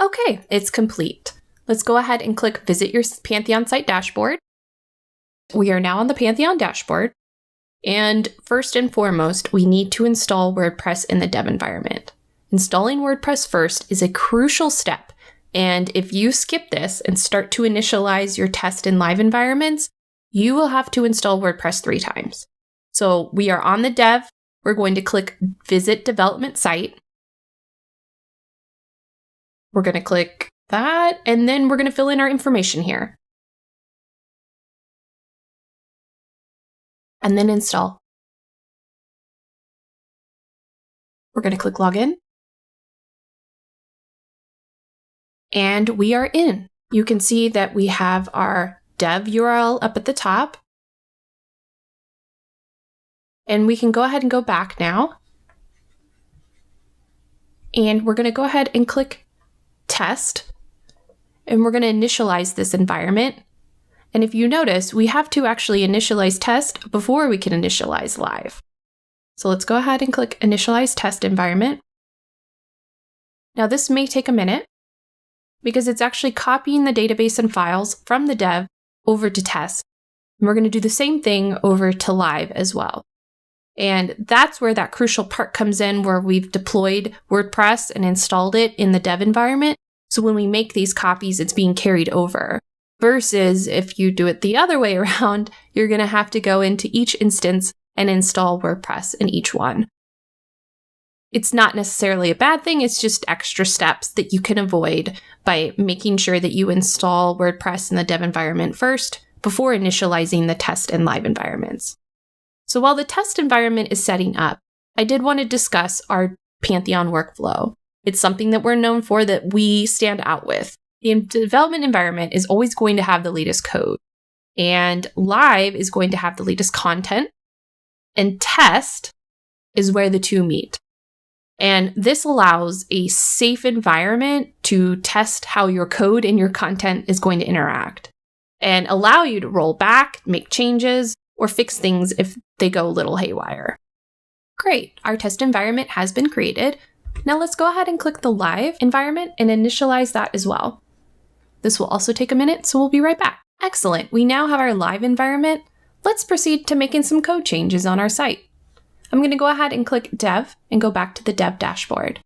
Okay, it's complete. Let's go ahead and click Visit Your Pantheon site dashboard. We are now on the Pantheon dashboard. And first and foremost, we need to install WordPress in the dev environment. Installing WordPress first is a crucial step. And if you skip this and start to initialize your test and live environments, you will have to install WordPress 3 times. So we are on the dev. We're going to click Visit Development Site. We're going to click that, and then we're going to fill in our information here. And then install. We're going to click Login. And we are in. You can see that we have our dev URL up at the top. And we can go ahead and go back now. And we're going to go ahead and click Test. And we're going to initialize this environment. And if you notice, we have to actually initialize test before we can initialize live. So let's go ahead and click Initialize Test Environment. Now this may take a minute because it's actually copying the database and files from the dev over to test. And we're going to do the same thing over to live as well. And that's where that crucial part comes in, where we've deployed WordPress and installed it in the dev environment. So when we make these copies, it's being carried over. Versus if you do it the other way around, you're going to have to go into each instance and install WordPress in each one. It's not necessarily a bad thing, it's just extra steps that you can avoid by making sure that you install WordPress in the dev environment first before initializing the test and live environments. So while the test environment is setting up, I did want to discuss our Pantheon workflow. It's something that we're known for, that we stand out with. The development environment is always going to have the latest code, and live is going to have the latest content, and test is where the two meet. And this allows a safe environment to test how your code and your content is going to interact and allow you to roll back, make changes, or fix things if they go a little haywire. Great, our test environment has been created. Now let's go ahead and click the live environment and initialize that as well. This will also take a minute, so we'll be right back. Excellent, we now have our live environment. Let's proceed to making some code changes on our site. I'm going to go ahead and click Dev and go back to the Dev dashboard.